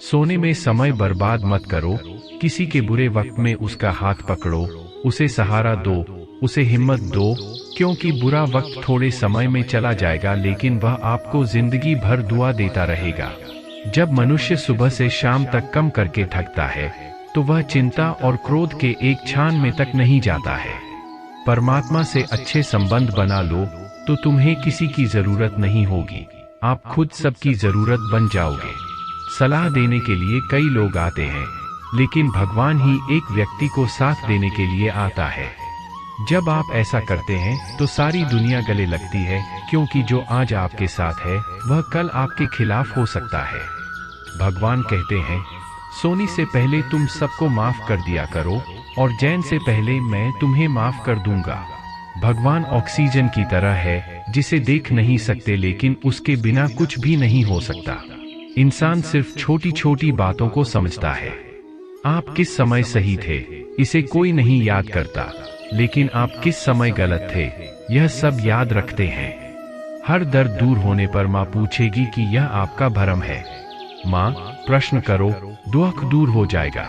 सोने में समय बर्बाद मत करो, किसी के बुरे वक्त में उसका हाथ पकड़ो, उसे सहारा दो, उसे हिम्मत दो, क्योंकि बुरा वक्त थोड़े समय में चला जाएगा लेकिन वह आपको जिंदगी भर दुआ देता रहेगा। जब मनुष्य सुबह से शाम तक कम करके थकता है तो वह चिंता और क्रोध के एक क्षण में तक नहीं जाता है। परमात्मा से अच्छे संबंध बना लो तो तुम्हें किसी की जरूरत नहीं होगी, आप खुद सबकी जरूरत बन जाओगे। सलाह देने के लिए कई लोग आते हैं, लेकिन भगवान ही एक व्यक्ति को साथ देने के लिए आता है। जब आप ऐसा करते हैं तो सारी दुनिया गले लगती है, क्योंकि जो आज आपके साथ है वह कल आपके खिलाफ हो सकता है। भगवान कहते हैं, सोने से पहले तुम सबको माफ कर दिया करो और जैन से पहले मैं तुम्हें माफ कर दूंगा। भगवान ऑक्सीजन की तरह है जिसे देख नहीं सकते लेकिन उसके बिना कुछ भी नहीं हो सकता। इंसान सिर्फ छोटी छोटी बातों को समझता है। आप किस समय सही थे इसे कोई नहीं याद करता, लेकिन आप किस समय गलत थे यह सब याद रखते हैं। हर दर्द दूर होने पर माँ पूछेगी कि यह आपका भरम है। माँ, प्रश्न करो, दुख दूर हो जाएगा।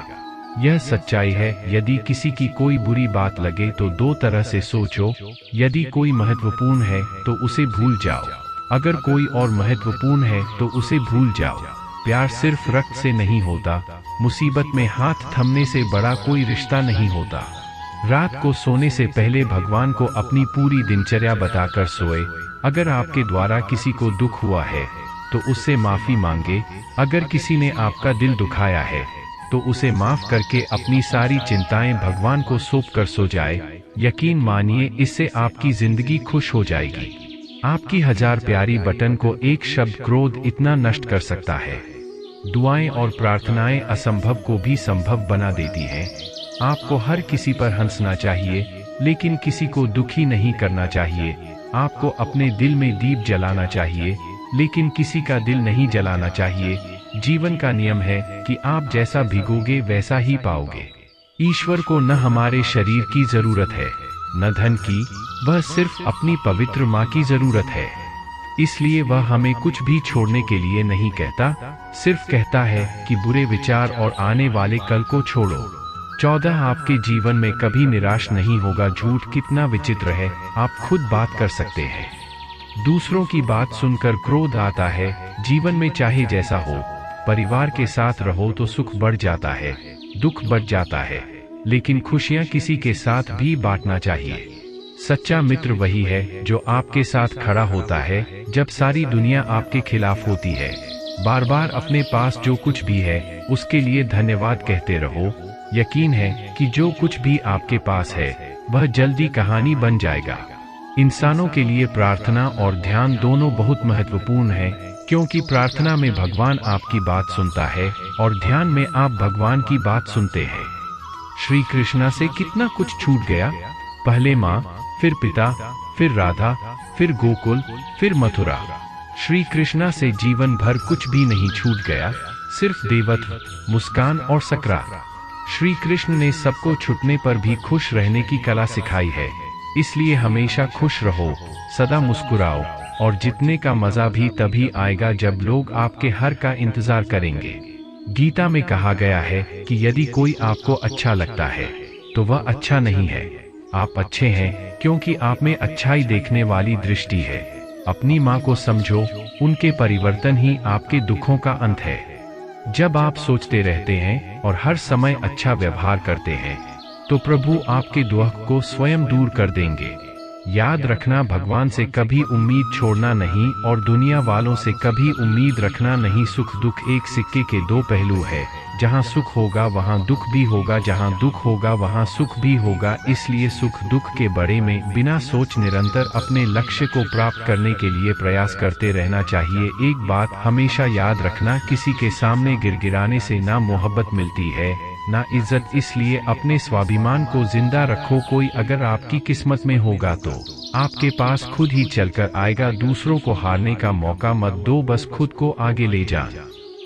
यह सच्चाई है। यदि किसी की कोई बुरी बात लगे तो दो तरह से सोचो, यदि कोई महत्वपूर्ण है तो उसे भूल जाओ, अगर कोई और महत्वपूर्ण है तो उसे भूल जाओ। प्यार सिर्फ रक्त से नहीं होता, मुसीबत में हाथ थमने से बड़ा कोई रिश्ता नहीं होता। रात को सोने से पहले भगवान को अपनी पूरी दिनचर्या बताकर सोए। अगर आपके द्वारा किसी को दुख हुआ है तो उससे माफी मांगे। अगर किसी ने आपका दिल दुखाया है तो उसे माफ करके अपनी सारी चिंताएं भगवान को सौंप कर सो जाए। यकीन मानिए, इससे आपकी जिंदगी खुश हो जाएगी। आपकी हजार प्यारी बटन को एक शब्द क्रोध इतना नष्ट कर सकता है। दुआएं और प्रार्थनाएं असंभव को भी संभव बना देती हैं। आपको हर किसी पर हंसना चाहिए, लेकिन किसी को दुखी नहीं करना चाहिए। आपको अपने दिल में दीप जलाना चाहिए, लेकिन किसी का दिल नहीं जलाना चाहिए। जीवन का नियम है कि आप जैसा भिगोगे वैसा ही पाओगे। ईश्वर को न हमारे शरीर की जरूरत है, न धन की, वह सिर्फ अपनी पवित्र माँ की जरूरत है। इसलिए वह हमें कुछ भी छोड़ने के लिए नहीं कहता, सिर्फ कहता है कि बुरे विचार और आने वाले कल को छोड़ो। 14 आपके जीवन में कभी निराश नहीं होगा। झूठ कितना विचित्र है, आप खुद बात कर सकते हैं। दूसरों की बात सुनकर क्रोध आता है। जीवन में चाहे जैसा हो, परिवार के साथ रहो तो सुख बढ़ जाता है, दुख बढ़ जाता है, लेकिन खुशियां किसी के साथ भी बांटना चाहिए। सच्चा मित्र वही है जो आपके साथ खड़ा होता है जब सारी दुनिया आपके खिलाफ होती है। बार बार अपने पास जो कुछ भी है उसके लिए धन्यवाद कहते रहो। यकीन है कि जो कुछ भी आपके पास है वह जल्दी कहानी बन जाएगा। इंसानों के लिए प्रार्थना और ध्यान दोनों बहुत महत्वपूर्ण है, क्योंकि प्रार्थना में भगवान आपकी बात सुनता है और ध्यान में आप भगवान की बात सुनते हैं। श्री कृष्णा से कितना कुछ छूट गया। पहले माँ, फिर पिता, फिर राधा, फिर गोकुल, फिर मथुरा। श्री कृष्णा से जीवन भर कुछ भी नहीं छूट गया, सिर्फ देवत्व, मुस्कान और सकरार। श्री कृष्ण ने सबको छूटने पर भी खुश रहने की कला सिखाई है। इसलिए हमेशा खुश रहो, सदा मुस्कुराओ, और जीतने का मजा भी तभी आएगा जब लोग आपके हर का इंतजार करेंगे। गीता में कहा गया है कि यदि कोई आपको अच्छा लगता है तो वह अच्छा नहीं है। आप अच्छे हैं क्योंकि आप में अच्छाई देखने वाली दृष्टि है। अपनी माँ को समझो, उनके परिवर्तन ही आपके दुखों का अंत है। जब आप सोचते रहते हैं और हर समय अच्छा व्यवहार करते हैं तो प्रभु आपके दुख को स्वयं दूर कर देंगे। याद रखना, भगवान से कभी उम्मीद छोड़ना नहीं और दुनिया वालों से कभी उम्मीद रखना नहीं। सुख दुख एक सिक्के के दो पहलू है। जहाँ सुख होगा वहाँ दुख भी होगा, जहाँ दुख होगा वहाँ सुख भी होगा। इसलिए सुख दुख के बड़े में बिना सोच निरंतर अपने लक्ष्य को प्राप्त करने के लिए प्रयास करते रहना चाहिए। एक बात हमेशा याद रखना, किसी के सामने गिड़गिड़ाने से ना मोहब्बत मिलती है ना इज्जत। इसलिए अपने स्वाभिमान को जिंदा रखो। कोई अगर आपकी किस्मत में होगा तो आपके पास खुद ही चलकर आएगा। दूसरों को हारने का मौका मत दो, बस खुद को आगे ले जा।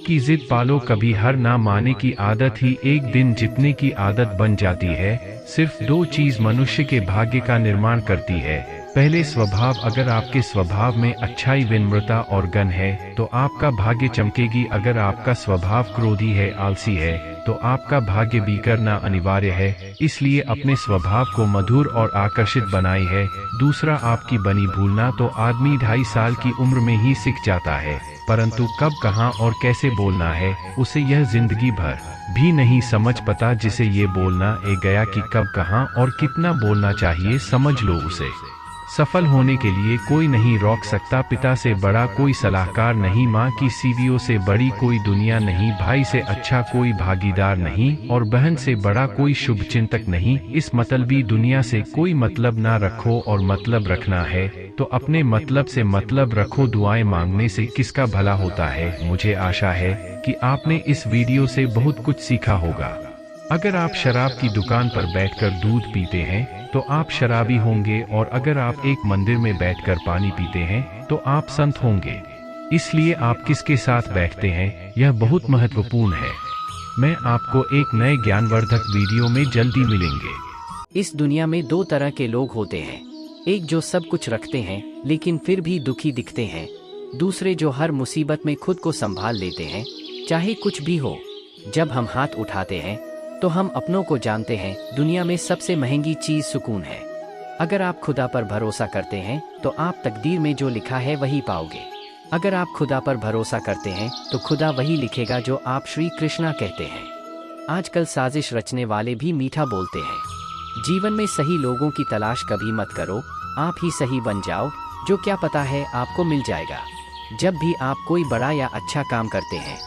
कि जिद पालो, कभी हार ना माने की आदत ही एक दिन जीतने की आदत बन जाती है। सिर्फ दो चीज मनुष्य के भाग्य का निर्माण करती है। पहले स्वभाव, अगर आपके स्वभाव में अच्छाई, विनम्रता और गुण है तो आपका भाग्य चमकेगी। अगर आपका स्वभाव क्रोधी है, आलसी है, तो आपका भाग्य भी करना अनिवार्य है। इसलिए अपने स्वभाव को मधुर और आकर्षित बनाई है। दूसरा, आपकी बनी भूलना तो आदमी 2.5 साल की उम्र में ही सीख जाता है, परंतु कब, कहाँ और कैसे बोलना है उसे यह जिंदगी भर भी नहीं समझ पता। जिसे ये बोलना ए गया कि कब, कहाँ और कितना बोलना चाहिए, समझ लो उसे सफल होने के लिए कोई नहीं रोक सकता। पिता से बड़ा कोई सलाहकार नहीं, माँ की सीढ़ियों से बड़ी कोई दुनिया नहीं, भाई से अच्छा कोई भागीदार नहीं और बहन से बड़ा कोई शुभ चिंतक नहीं। इस मतलबी दुनिया से कोई मतलब ना रखो, और मतलब रखना है तो अपने मतलब से मतलब रखो। दुआएं मांगने से किसका भला होता है। मुझे आशा है कि आपने इस वीडियो से बहुत कुछ सीखा होगा। अगर आप शराब की दुकान पर बैठकर दूध पीते हैं तो आप शराबी होंगे, और अगर आप एक मंदिर में बैठकर पानी पीते हैं तो आप संत होंगे। इसलिए आप किसके साथ बैठते हैं यह बहुत महत्वपूर्ण है। मैं आपको एक नए ज्ञानवर्धक वीडियो में जल्दी मिलेंगे। इस दुनिया में दो तरह के लोग होते हैं, एक जो सब कुछ रखते हैं लेकिन फिर भी दुखी दिखते हैं, दूसरे जो हर मुसीबत में खुद को संभाल लेते हैं चाहे कुछ भी हो। जब हम हाथ उठाते हैं तो हम अपनों को जानते हैं। दुनिया में सबसे महंगी चीज सुकून है। अगर आप खुदा पर भरोसा करते हैं तो आप तकदीर में जो लिखा है वही पाओगे। अगर आप खुदा पर भरोसा करते हैं तो खुदा वही लिखेगा जो आप श्री कृष्णा कहते हैं। आजकल साजिश रचने वाले भी मीठा बोलते हैं। जीवन में सही लोगों की तलाश कभी मत करो, आप ही सही बन जाओ। जो क्या पता है आपको मिल जाएगा। जब भी आप कोई बड़ा या अच्छा काम करते हैं,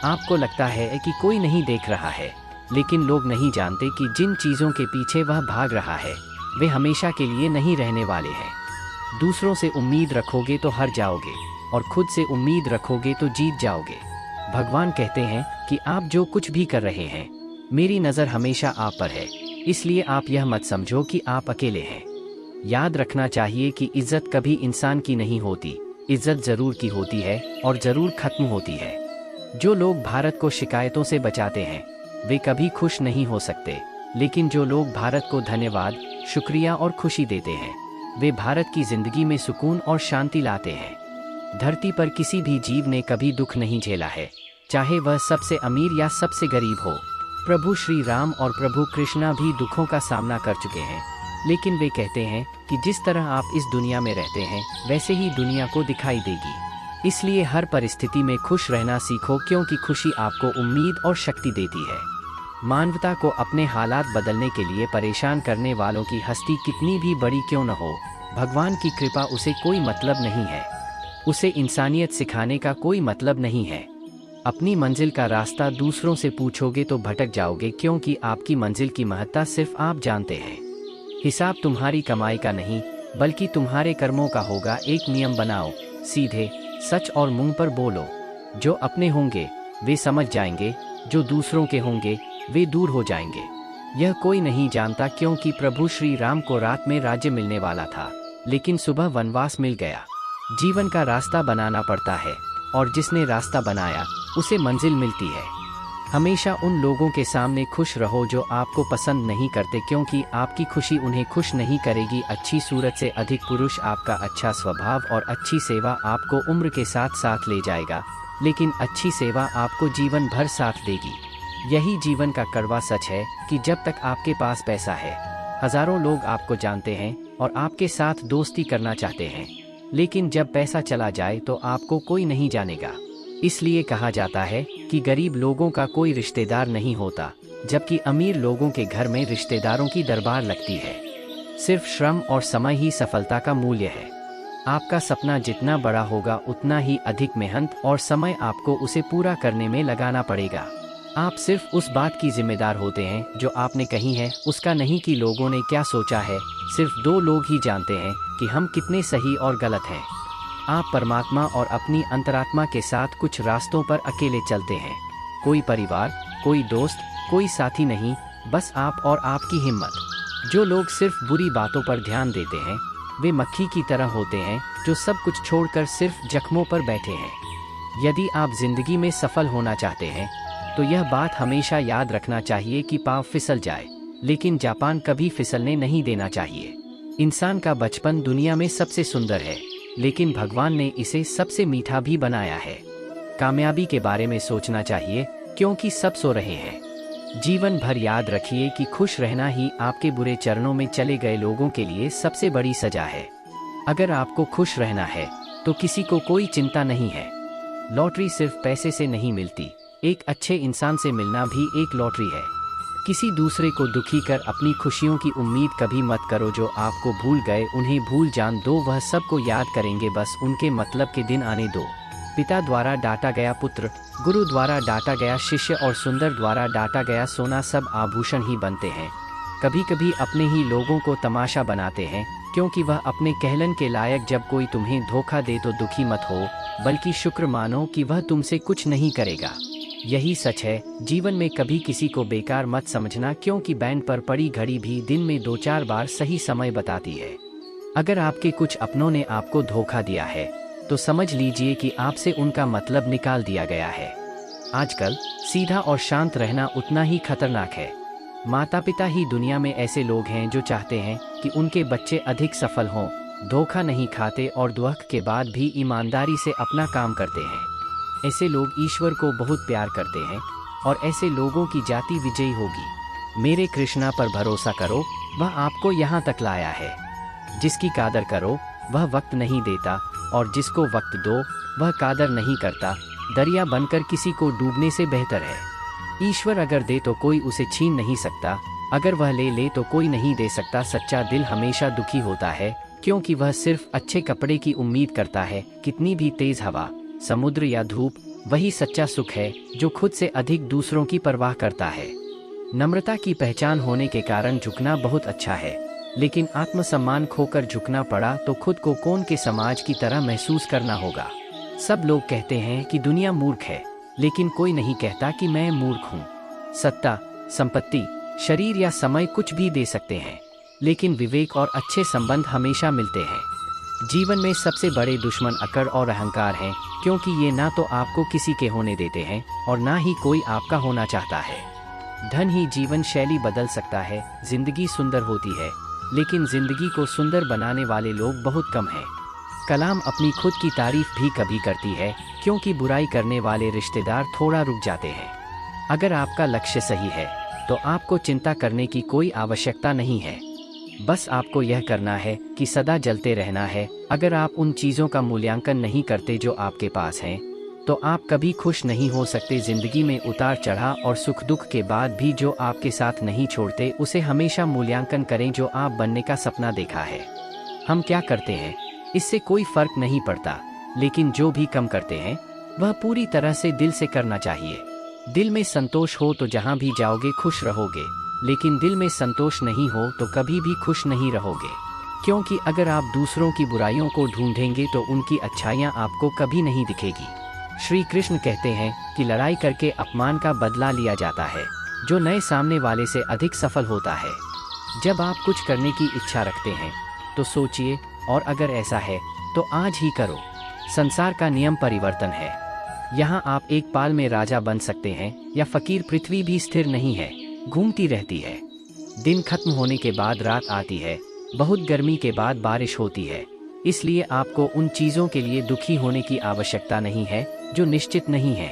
आपको लगता है कि कोई नहीं देख रहा है, लेकिन लोग नहीं जानते कि जिन चीज़ों के पीछे वह भाग रहा है वे हमेशा के लिए नहीं रहने वाले हैं। दूसरों से उम्मीद रखोगे तो हार जाओगे, और खुद से उम्मीद रखोगे तो जीत जाओगे। भगवान कहते हैं कि आप जो कुछ भी कर रहे हैं, मेरी नज़र हमेशा आप पर है, इसलिए आप यह मत समझो कि आप अकेले हैं। याद रखना चाहिए कि इज्जत कभी इंसान की नहीं होती, इज्जत ज़रूर की होती है और ज़रूर खत्म होती है। जो लोग भारत को शिकायतों से बचाते हैं वे कभी खुश नहीं हो सकते, लेकिन जो लोग भारत को धन्यवाद, शुक्रिया और खुशी देते हैं वे भारत की जिंदगी में सुकून और शांति लाते हैं। धरती पर किसी भी जीव ने कभी दुख नहीं झेला है, चाहे वह सबसे अमीर या सबसे गरीब हो। प्रभु श्री राम और प्रभु कृष्णा भी दुखों का सामना कर चुके हैं, लेकिन वे कहते हैं कि जिस तरह आप इस दुनिया में रहते हैं वैसे ही दुनिया को दिखाई देगी। इसलिए हर परिस्थिति में खुश रहना सीखो, क्योंकि खुशी आपको उम्मीद और शक्ति देती है। मानवता को अपने हालात बदलने के लिए परेशान करने वालों की हस्ती कितनी भी बड़ी क्यों न हो, भगवान की कृपा उसे कोई मतलब नहीं है। उसे इंसानियत सिखाने का कोई मतलब नहीं है। अपनी मंजिल का रास्ता दूसरों से पूछोगे तो भटक जाओगे, क्योंकि आपकी मंजिल की महत्ता सिर्फ आप जानते हैं। हिसाब तुम्हारी कमाई का नहीं बल्कि तुम्हारे कर्मों का होगा। एक नियम बनाओ, सीधे, सच और मुंह पर बोलो। जो अपने होंगे वे समझ जाएंगे, जो दूसरों के होंगे वे दूर हो जाएंगे। यह कोई नहीं जानता, क्योंकि प्रभु श्री राम को रात में राज्य मिलने वाला था, लेकिन सुबह वनवास मिल गया। जीवन का रास्ता बनाना पड़ता है, और जिसने रास्ता बनाया उसे मंजिल मिलती है। हमेशा उन लोगों के सामने खुश रहो जो आपको पसंद नहीं करते, क्योंकि आपकी खुशी उन्हें खुश नहीं करेगी। अच्छी सूरत से अधिक पुरुष आपका अच्छा स्वभाव और अच्छी सेवा आपको उम्र के साथ साथ ले जाएगा, लेकिन अच्छी सेवा आपको जीवन भर साथ देगी। यही जीवन का कड़वा सच है कि जब तक आपके पास पैसा है, हजारों लोग आपको जानते हैं और आपके साथ दोस्ती करना चाहते हैं, लेकिन जब पैसा चला जाए तो आपको कोई नहीं जानेगा। इसलिए कहा जाता है कि गरीब लोगों का कोई रिश्तेदार नहीं होता, जबकि अमीर लोगों के घर में रिश्तेदारों की दरबार लगती है। सिर्फ श्रम और समय ही सफलता का मूल्य है। आपका सपना जितना बड़ा होगा उतना ही अधिक मेहनत और समय आपको उसे पूरा करने में लगाना पड़ेगा। आप सिर्फ उस बात की जिम्मेदार होते हैं जो आपने कही है, उसका नहीं कि लोगों ने क्या सोचा है। सिर्फ 2 लोग ही जानते हैं कि हम कितने सही और गलत हैं। आप परमात्मा और अपनी अंतरात्मा के साथ कुछ रास्तों पर अकेले चलते हैं। कोई परिवार, कोई दोस्त, कोई साथी नहीं, बस आप और आपकी हिम्मत। जो लोग सिर्फ बुरी बातों पर ध्यान देते हैं वे मक्खी की तरह होते हैं जो सब कुछ छोड़कर सिर्फ जख्मों पर बैठे हैं। यदि आप जिंदगी में सफल होना चाहते हैं तो यह बात हमेशा याद रखना चाहिए कि पाँव फिसल जाए, लेकिन जापान कभी फिसलने नहीं देना चाहिए। इंसान का बचपन दुनिया में सबसे सुंदर है, लेकिन भगवान ने इसे सबसे मीठा भी बनाया है। कामयाबी के बारे में सोचना चाहिए, क्योंकि सब सो रहे हैं। जीवन भर याद रखिए कि खुश रहना ही आपके बुरे चरणों में चले गए लोगों के लिए सबसे बड़ी सजा है। अगर आपको खुश रहना है तो किसी को कोई चिंता नहीं है। लॉटरी सिर्फ पैसे से नहीं मिलती, एक अच्छे इंसान से मिलना भी एक लॉटरी है। किसी दूसरे को दुखी कर अपनी खुशियों की उम्मीद कभी मत करो। जो आपको भूल गए उन्हें भूल जान दो, वह सबको याद करेंगे, बस उनके मतलब के दिन आने दो। पिता द्वारा डांटा गया पुत्र, गुरु द्वारा डांटा गया शिष्य और सुंदर द्वारा डांटा गया सोना सब आभूषण ही बनते हैं। कभी कभी अपने ही लोगों को तमाशा बनाते हैं, क्योंकि वह अपने कहलन के लायक। जब कोई तुम्हें धोखा दे तो दुखी मत हो, बल्कि शुक्र मानो कि वह तुमसे कुछ नहीं करेगा। यही सच है। जीवन में कभी किसी को बेकार मत समझना, क्योंकि बैंड पर पड़ी घड़ी भी दिन में 2-4 बार सही समय बताती है। अगर आपके कुछ अपनों ने आपको धोखा दिया है तो समझ लीजिए कि आपसे उनका मतलब निकाल दिया गया है। आजकल सीधा और शांत रहना उतना ही खतरनाक है। माता पिता ही दुनिया में ऐसे लोग हैं जो चाहते हैं कि उनके बच्चे अधिक सफल हों, धोखा नहीं खाते और दुख के बाद भी ईमानदारी से अपना काम करते हैं। ऐसे लोग ईश्वर को बहुत प्यार करते हैं और ऐसे लोगों की जाति विजयी होगी। मेरे कृष्णा पर भरोसा करो, वह आपको यहाँ तक लाया है। जिसकी कादर करो वह वक्त नहीं देता, और जिसको वक्त दो वह कादर नहीं करता। दरिया बनकर किसी को डूबने से बेहतर है। ईश्वर अगर दे तो कोई उसे छीन नहीं सकता, अगर वह ले तो कोई नहीं दे सकता। सच्चा दिल हमेशा दुखी होता है, क्योंकि वह सिर्फ अच्छे कपड़े की उम्मीद करता है। कितनी भी तेज हवा, समुद्र या धूप, वही सच्चा सुख है जो खुद से अधिक दूसरों की परवाह करता है। नम्रता की पहचान होने के कारण झुकना बहुत अच्छा है, लेकिन आत्मसम्मान खोकर झुकना पड़ा तो खुद को कौन के समाज की तरह महसूस करना होगा। सब लोग कहते हैं कि दुनिया मूर्ख है, लेकिन कोई नहीं कहता कि मैं मूर्ख हूँ। सत्ता, संपत्ति, शरीर या समय कुछ भी दे सकते हैं, लेकिन विवेक और अच्छे संबंध हमेशा मिलते हैं। जीवन में सबसे बड़े दुश्मन अकड़ और अहंकार हैं, क्योंकि ये ना तो आपको किसी के होने देते हैं और ना ही कोई आपका होना चाहता है। धन ही जीवन शैली बदल सकता है। जिंदगी सुंदर होती है, लेकिन जिंदगी को सुंदर बनाने वाले लोग बहुत कम हैं। कलाम अपनी खुद की तारीफ भी कभी करती है, क्योंकि बुराई करने वाले रिश्तेदार थोड़ा रुक जाते हैं। अगर आपका लक्ष्य सही है तो आपको चिंता करने की कोई आवश्यकता नहीं है। बस आपको यह करना है कि सदा जलते रहना है। अगर आप उन चीज़ों का मूल्यांकन नहीं करते जो आपके पास हैं, तो आप कभी खुश नहीं हो सकते। जिंदगी में उतार चढ़ाव और सुख दुख के बाद भी जो आपके साथ नहीं छोड़ते, उसे हमेशा मूल्यांकन करें। जो आप बनने का सपना देखा है, हम क्या करते हैं इससे कोई फर्क नहीं पड़ता, लेकिन जो भी कम करते हैं वह पूरी तरह से दिल से करना चाहिए। दिल में संतोष हो तो जहाँ भी जाओगे खुश रहोगे, लेकिन दिल में संतोष नहीं हो तो कभी भी खुश नहीं रहोगे। क्योंकि अगर आप दूसरों की बुराइयों को ढूंढेंगे तो उनकी अच्छाइयाँ आपको कभी नहीं दिखेगी। श्री कृष्ण कहते हैं कि लड़ाई करके अपमान का बदला लिया जाता है, जो नए सामने वाले से अधिक सफल होता है। जब आप कुछ करने की इच्छा रखते हैं तो सोचिए, और अगर ऐसा है तो आज ही करो। संसार का नियम परिवर्तन है। यहाँ आप एक पाल में राजा बन सकते हैं या फकीर। पृथ्वी भी स्थिर नहीं है, घूमती रहती है। दिन खत्म होने के बाद रात आती है, बहुत गर्मी के बाद बारिश होती है। इसलिए आपको उन चीज़ों के लिए दुखी होने की आवश्यकता नहीं है जो निश्चित नहीं है।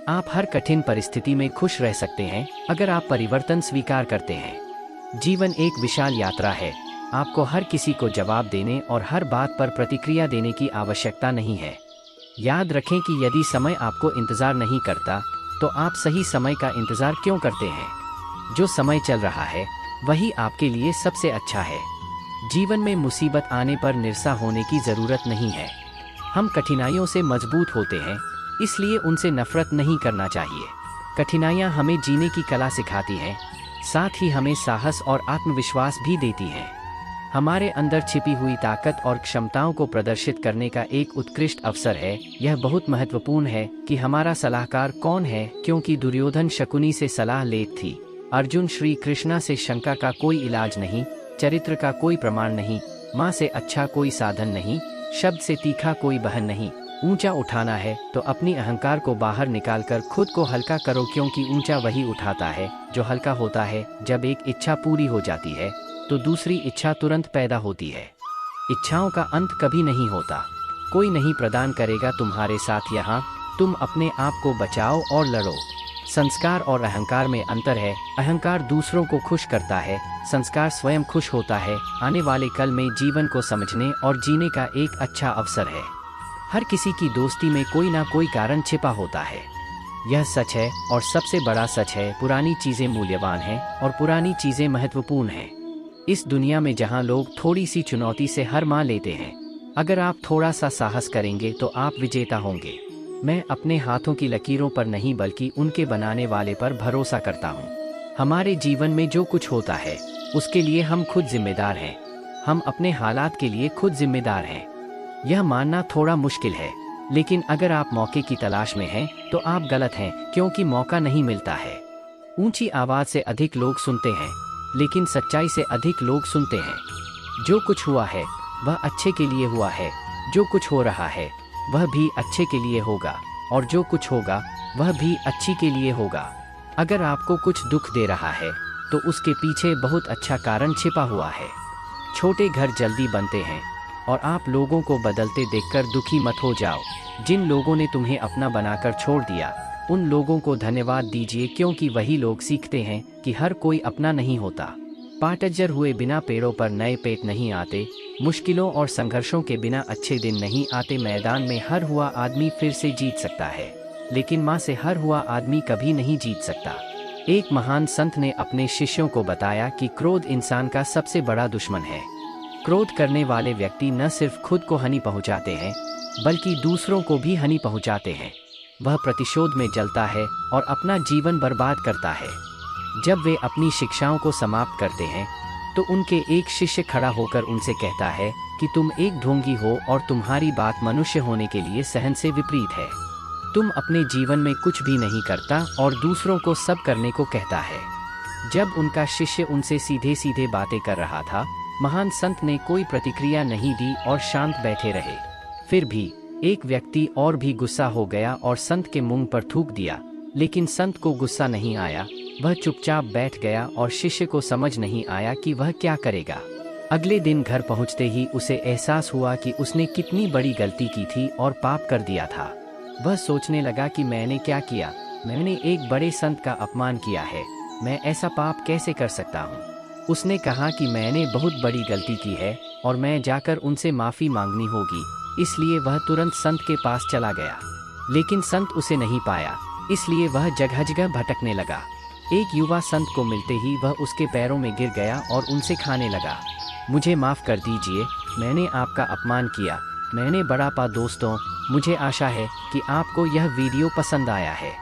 आप हर कठिन परिस्थिति में खुश रह सकते हैं अगर आप परिवर्तन स्वीकार करते हैं। जीवन एक विशाल यात्रा है। आपको हर किसी को जवाब देने और हर बात पर प्रतिक्रिया देने की आवश्यकता नहीं है। याद रखें कि यदि समय आपको इंतज़ार नहीं करता तो आप सही समय का इंतज़ार क्यों करते हैं। जो समय चल रहा है वही आपके लिए सबसे अच्छा है। जीवन में मुसीबत आने पर निराश होने की ज़रूरत नहीं है। हम कठिनाइयों से मजबूत होते हैं, इसलिए उनसे नफरत नहीं करना चाहिए। कठिनाइयाँ हमें जीने की कला सिखाती हैं, साथ ही हमें साहस और आत्मविश्वास भी देती हैं। हमारे अंदर छिपी हुई ताकत और क्षमताओं को प्रदर्शित करने का एक उत्कृष्ट अवसर है। यह बहुत महत्वपूर्ण है कि हमारा सलाहकार कौन है, क्योंकि दुर्योधन शकुनी से सलाह लेत थी, अर्जुन श्री कृष्णा से शंका का कोई इलाज नहीं, चरित्र का कोई प्रमाण नहीं, माँ से अच्छा कोई साधन नहीं, शब्द से तीखा कोई बहन नहीं, ऊंचा उठाना है तो अपनी अहंकार को बाहर निकालकर खुद को हल्का करो, क्योंकि ऊंचा वही उठाता है जो हल्का होता है। जब एक इच्छा पूरी हो जाती है तो दूसरी इच्छा तुरंत पैदा होती है। इच्छाओं का अंत कभी नहीं होता, कोई नहीं प्रदान करेगा तुम्हारे साथ यहाँ। तुम अपने आप को बचाओ और लड़ो। संस्कार और अहंकार में अंतर है। अहंकार दूसरों को खुश करता है, संस्कार स्वयं खुश होता है। आने वाले कल में जीवन को समझने और जीने का एक अच्छा अवसर है। हर किसी की दोस्ती में कोई ना कोई कारण छिपा होता है, यह सच है और सबसे बड़ा सच है। पुरानी चीजें मूल्यवान हैं और पुरानी चीजें महत्वपूर्ण हैं। इस दुनिया में जहां लोग थोड़ी सी चुनौती से हार मान लेते हैं, अगर आप थोड़ा सा साहस करेंगे तो आप विजेता होंगे। मैं अपने हाथों की लकीरों पर नहीं बल्कि उनके बनाने वाले पर भरोसा करता हूँ। हमारे जीवन में जो कुछ होता है उसके लिए हम खुद जिम्मेदार हैं। हम अपने हालात के लिए खुद जिम्मेदार हैं। यह मानना थोड़ा मुश्किल है, लेकिन अगर आप मौके की तलाश में हैं तो आप गलत हैं, क्योंकि मौका नहीं मिलता है। ऊंची आवाज से अधिक लोग सुनते हैं, लेकिन सच्चाई से अधिक लोग सुनते हैं। जो कुछ हुआ है वह अच्छे के लिए हुआ है, जो कुछ हो रहा है वह भी अच्छे के लिए होगा, और जो कुछ होगा वह भी अच्छी के लिए होगा। अगर आपको कुछ दुख दे रहा है तो उसके पीछे बहुत अच्छा कारण छिपा हुआ है। छोटे घर जल्दी बनते हैं और आप लोगों को बदलते देखकर दुखी मत हो जाओ। जिन लोगों ने तुम्हें अपना बनाकर छोड़ दिया उन लोगों को धन्यवाद दीजिए, क्योंकि वही लोग सीखते हैं कि हर कोई अपना नहीं होता। पाटजर हुए बिना पेड़ों पर नए पेट नहीं आते। मुश्किलों और संघर्षों के बिना अच्छे दिन नहीं आते। मैदान में हर हुआ आदमी फिर से जीत सकता है, लेकिन माँ से हर हुआ आदमी कभी नहीं जीत सकता। एक महान संत ने अपने शिष्यों को बताया कि क्रोध इंसान का सबसे बड़ा दुश्मन है। क्रोध करने वाले व्यक्ति न सिर्फ खुद को हानि पहुंचाते हैं, बल्कि दूसरों को भी हानि पहुंचाते हैं। वह प्रतिशोध में जलता है और अपना जीवन बर्बाद करता है। जब वे अपनी शिक्षाओं को समाप्त करते हैं तो उनके एक शिष्य खड़ा होकर उनसे कहता है कि तुम एक ढोंगी हो और तुम्हारी बात मनुष्य होने के लिए सहन से विपरीत है। तुम अपने जीवन में कुछ भी नहीं करता और दूसरों को सब करने को कहता है। जब उनका शिष्य उनसे सीधे सीधे बातें कर रहा था, महान संत ने कोई प्रतिक्रिया नहीं दी और शांत बैठे रहे। फिर भी एक व्यक्ति और भी गुस्सा हो गया और संत के मुंह पर थूक दिया, लेकिन संत को गुस्सा नहीं आया। वह चुपचाप बैठ गया और शिष्य को समझ नहीं आया कि वह क्या करेगा। अगले दिन घर पहुंचते ही उसे एहसास हुआ कि उसने कितनी बड़ी गलती की थी और पाप कर दिया था। वह सोचने लगा कि मैंने क्या किया, मैंने एक बड़े संत का अपमान किया है, मैं ऐसा पाप कैसे कर सकता हूँ। उसने कहा कि मैंने बहुत बड़ी गलती की है और मैं जाकर उनसे माफ़ी मांगनी होगी। इसलिए वह तुरंत संत के पास चला गया, लेकिन संत उसे नहीं पाया, इसलिए वह जगह जगह भटकने लगा। एक युवा संत को मिलते ही वह उसके पैरों में गिर गया और उनसे खाने लगा। मुझे माफ़ कर दीजिए, मैंने आपका अपमान किया, मैंने बड़ा पा। दोस्तों, मुझे आशा है कि आपको यह वीडियो पसंद आया है।